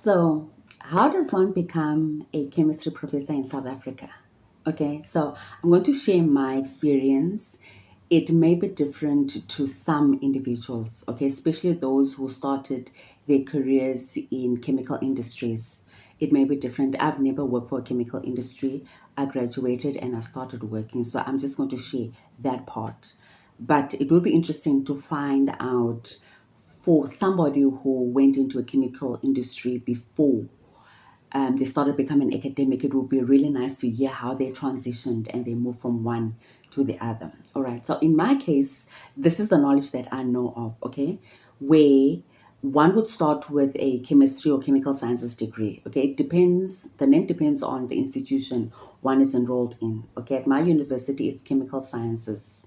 So, how does one become a chemistry professor in South Africa? Okay, so I'm going to share my experience. It may be different to some individuals, okay, especially those who started their careers in chemical industries. It may be different. I've never worked for a chemical industry. I graduated and I started working, so I'm just going to share that part. But it will be interesting to find out for somebody who went into a chemical industry before they started becoming academic. It would be really nice to hear how they transitioned and they moved from one to the other. All right. So in my case, this is the knowledge that I know of, okay, where one would start with a chemistry or chemical sciences degree. Okay, it depends, the name depends on the institution one is enrolled in. Okay, at my university, it's chemical sciences.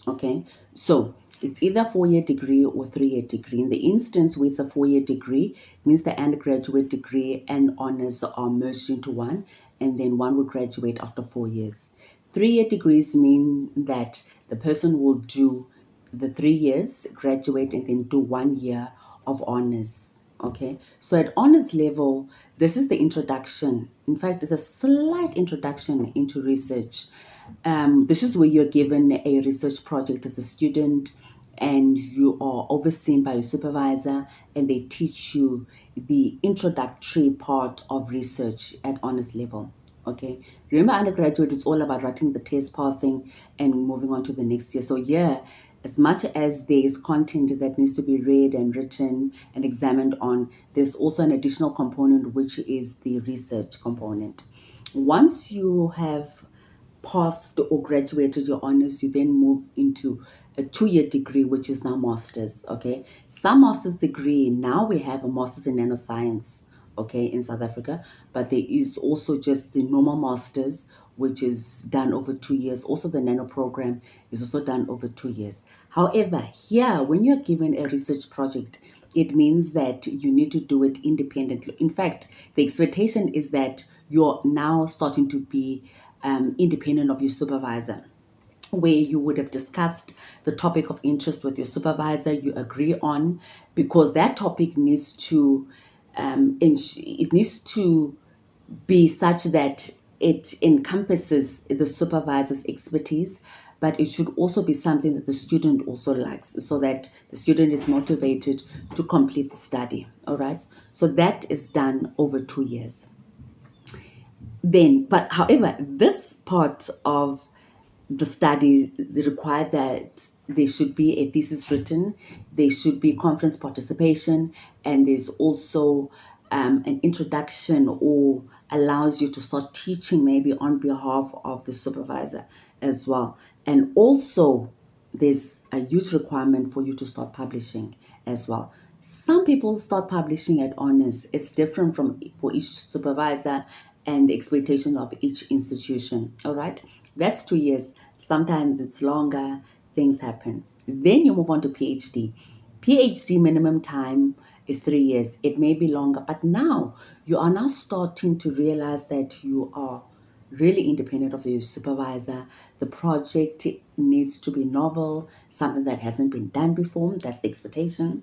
Okay, so it's either 4-year degree or 3-year degree. In the instance where it's a 4-year degree, it means the undergraduate degree and honors are merged into one, and then one will graduate after 4 years. 3-year degrees mean that the person will do the 3 years, graduate, and then do 1 year of honors. Okay, so at honors level, this is the introduction. In fact, it's a slight introduction into research. This is where you're given a research project as a student, and you are overseen by a supervisor, and they teach you the introductory part of research at honors level. Okay, remember, undergraduate is all about writing the test, passing, and moving on to the next year. So yeah, as much as there is content that needs to be read and written and examined on, there's also an additional component, which is the research component. Once you have passed or graduated your honors, you then move into a 2-year degree, which is now master's. Okay, some master's degree, now we have a master's in nanoscience, okay, in South Africa, but there is also just the normal master's, which is done over 2 years. Also, the nano program is also done over 2 years. However, here, when you're given a research project, it means that you need to do it independently. In fact, the expectation is that you're now starting to be independent of your supervisor, where you would have discussed the topic of interest with your supervisor, you agree on, because that topic needs to it needs to be such that it encompasses the supervisor's expertise, but it should also be something that the student also likes, so that the student is motivated to complete the study. All right, so that is done over 2 years. Then, but however, this part of the study required that there should be a thesis written, there should be conference participation, and there's also an introduction, or allows you to start teaching maybe on behalf of the supervisor as well. And also, there's a huge requirement for you to start publishing as well. Some people start publishing at honors. It's different from for each supervisor and the expectation of each institution. All right, that's 2 years. Sometimes it's longer. Things happen. Then you move on to PhD. PhD minimum time is 3 years. It may be longer, but now you are now starting to realize that you are really independent of your supervisor. The project needs to be novel, something that hasn't been done before. That's the expectation.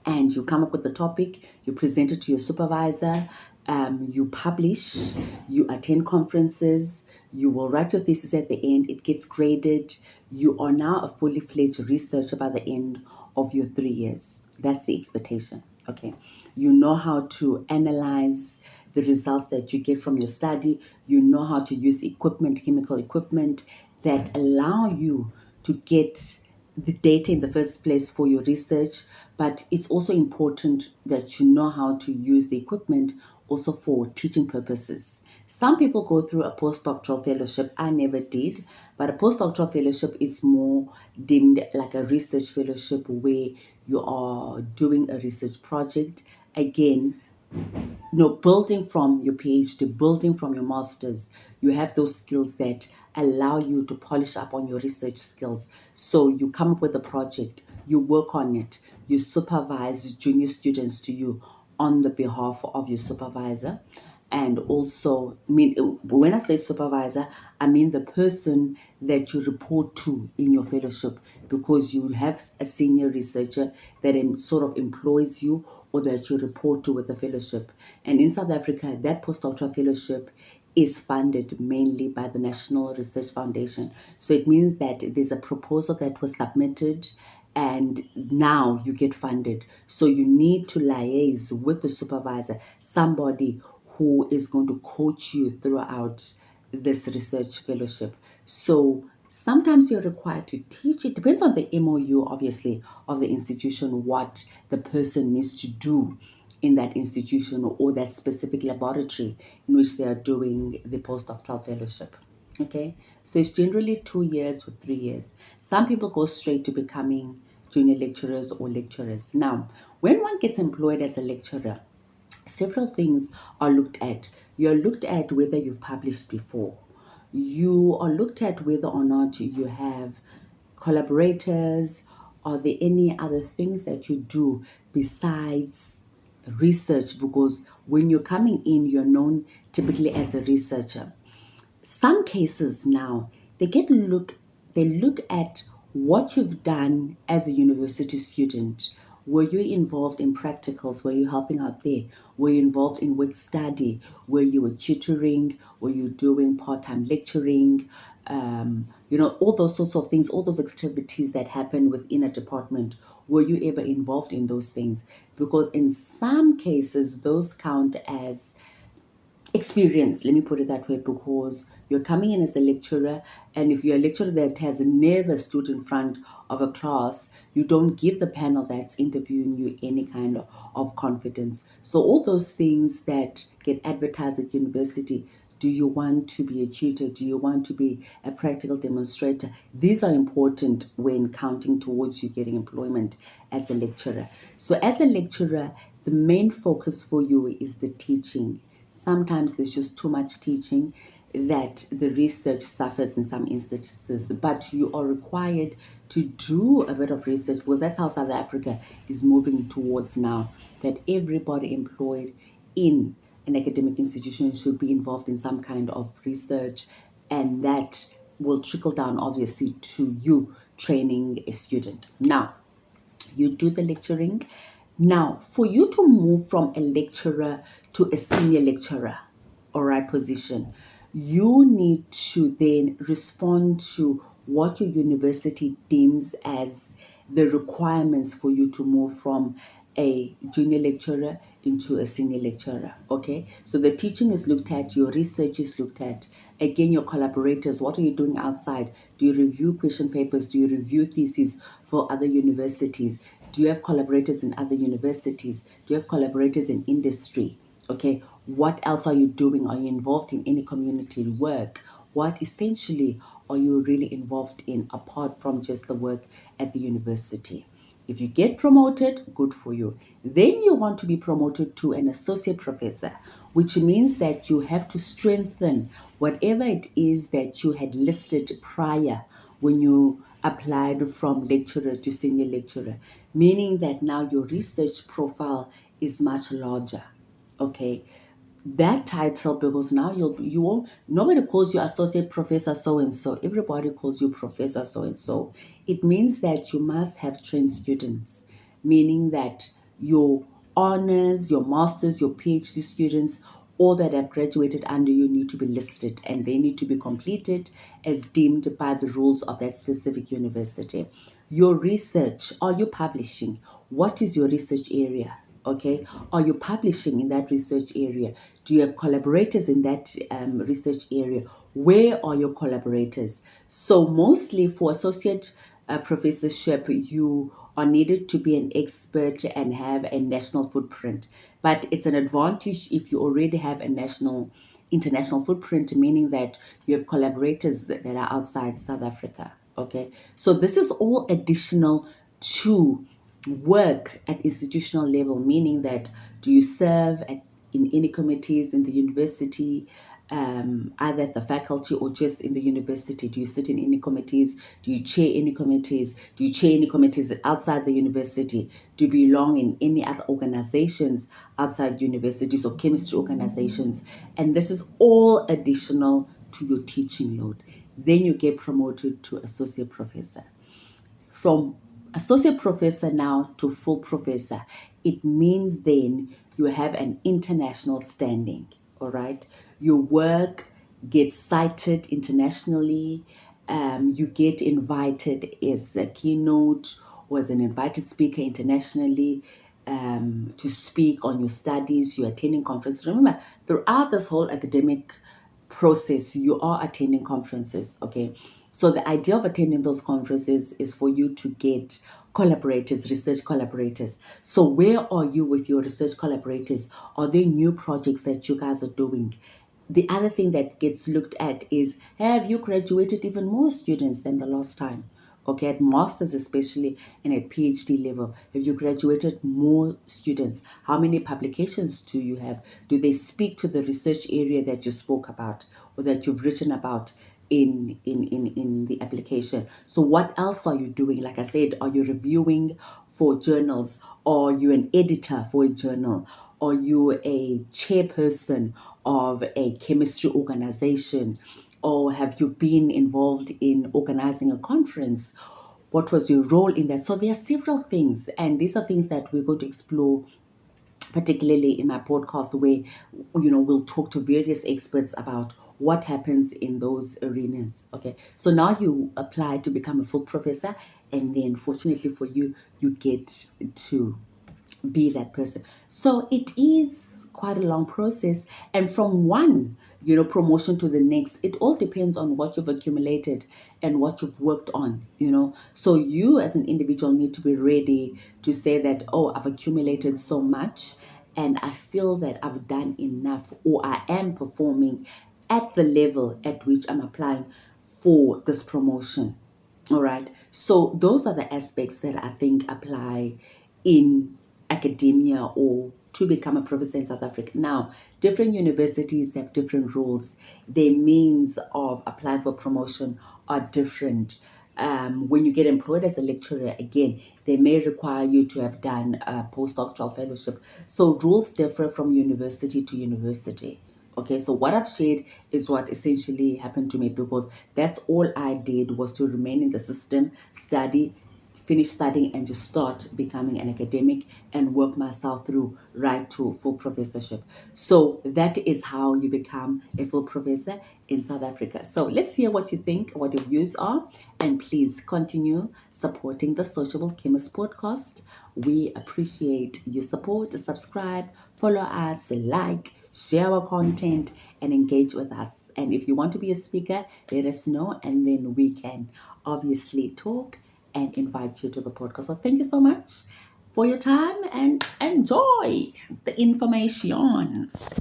And you come up with the topic, you present it to your supervisor, you publish, you attend conferences, you will write your thesis at the end, it gets graded. You are now a fully fledged researcher by the end of your 3 years. That's the expectation. Okay, you know how to analyze the results that you get from your study. You know how to use equipment, chemical equipment, that allow you to get the data in the first place for your research. But it's also important that you know how to use the equipment also for teaching purposes. Some people go through a postdoctoral fellowship. I never did, but a postdoctoral fellowship is more deemed like a research fellowship, where you are doing a research project. Again, building from your PhD, building from your master's, you have those skills that allow you to polish up on your research skills. So you come up with a project, you work on it, you supervise junior students to you on the behalf of your supervisor. And also, when I say supervisor, I mean the person that you report to in your fellowship, because you have a senior researcher that sort of employs you or that you report to with the fellowship. And in South Africa, that postdoctoral fellowship is funded mainly by the National Research Foundation. So it means that there's a proposal that was submitted and now you get funded. So you need to liaise with the supervisor, somebody who is going to coach you throughout this research fellowship. So sometimes you're required to teach. It depends on the MOU, obviously, of the institution, what the person needs to do in that institution or that specific laboratory in which they are doing the postdoctoral fellowship. Okay, so it's generally 2 years or 3 years. Some people go straight to becoming junior lecturers or lecturers. Now, when one gets employed as a lecturer, several things are looked at. You're looked at whether you've published before. You are looked at whether or not you have collaborators. Are there any other things that you do besides research? Because when you're coming in, you're known typically as a researcher. Some cases now, they look at what you've done as a university student. Were you involved in practicals? Were you helping out there? Were you involved in work study? Were you tutoring? Were you doing part-time lecturing? All those sorts of things, all those activities that happen within a department. Were you ever involved in those things? Because in some cases, those count as experience, let me put it that way, because you're coming in as a lecturer, and if you're a lecturer that has never stood in front of a class, you don't give the panel that's interviewing you any kind of confidence. So all those things that get advertised at university, do you want to be a tutor? Do you want to be a practical demonstrator? These are important when counting towards you getting employment as a lecturer. So as a lecturer, the main focus for you is the teaching. Sometimes there's just too much teaching that the research suffers in some instances, but you are required to do a bit of research, because that's how South Africa is moving towards now, that everybody employed in an academic institution should be involved in some kind of research, and that will trickle down obviously to you training a student. Now, you do the lecturing. Now, for you to move from a lecturer to a senior lecturer, all right, position, you need to then respond to what your university deems as the requirements for you to move from a junior lecturer into a senior lecturer. Okay, so the teaching is looked at, your research is looked at, again your collaborators, what are you doing outside? Do you review question papers? Do you review theses for other universities? Do you have collaborators in other universities? Do you have collaborators in industry? Okay, what else are you doing? Are you involved in any community work? What essentially are you really involved in apart from just the work at the university? If you get promoted, good for you. Then you want to be promoted to an associate professor, which means that you have to strengthen whatever it is that you had listed prior when you applied from lecturer to senior lecturer, meaning that now your research profile is much larger. Okay, that title, because now you won't, nobody calls you associate professor so and so, everybody calls you professor so and so. It means that you must have trained students, meaning that your honors, your masters, your PhD students, all that have graduated under you need to be listed, and they need to be completed as deemed by the rules of that specific university. Your research, are you publishing? What is your research area? Okay, are you publishing in that research area? Do you have collaborators in that research area? Where are your collaborators? So mostly for associate professorship, you are needed to be an expert and have a national footprint. But it's an advantage if you already have a international footprint, meaning that you have collaborators that are outside South Africa. Okay, so this is all additional to work at institutional level, meaning that do you serve in any committees in the university? either at the faculty or just in the university? Do you sit in any committees? Do you chair any committees? Do you chair any committees outside the university? Do you belong in any other organizations outside universities or chemistry organizations? And this is all additional to your teaching load. Then you get promoted to associate professor. From associate professor now to full professor, it means then you have an international standing, all right? Your work gets cited internationally. You get invited as a keynote or as an invited speaker internationally to speak on your studies. You're attending conferences. Remember, throughout this whole academic process, you are attending conferences, okay? So the idea of attending those conferences is for you to get collaborators, research collaborators. So where are you with your research collaborators? Are there new projects that you guys are doing? The other thing that gets looked at is, have you graduated even more students than the last time? Okay, at masters especially and at PhD level, have you graduated more students? How many publications do you have? Do they speak to the research area that you spoke about or that you've written about in the application? So what else are you doing? Like I said, are you reviewing for journals? Are you an editor for a journal? Are you a chairperson of a chemistry organization? Or have you been involved in organizing a conference? What was your role in that? So there are several things, and these are things that we're going to explore, particularly in my podcast, where we'll talk to various experts about what happens in those arenas. Okay, so now you apply to become a full professor, and then fortunately for you, you get to be that person. So it is quite a long process, and from one promotion to the next, it all depends on what you've accumulated and what you've worked on. So you as an individual need to be ready to say that, oh, I've accumulated so much and I feel that I've done enough, or I am performing at the level at which I'm applying for this promotion. All right. So those are the aspects that I think apply in academia or to become a professor in South Africa. Now, different universities have different rules. Their means of applying for promotion are different. When you get employed as a lecturer, again, they may require you to have done a postdoctoral fellowship. So rules differ from university to university. Okay, so what I've shared is what essentially happened to me, because that's all I did was to remain in the system, finish studying, and just start becoming an academic and work myself through right to full professorship. So that is how you become a full professor in South Africa. So let's hear what you think, what your views are, and please continue supporting the Sociable Chemist Podcast. We appreciate your support. Subscribe, follow us, like, share our content, and engage with us. And if you want to be a speaker, let us know, and then we can obviously talk and invite you to the podcast. So thank you so much for your time and enjoy the information.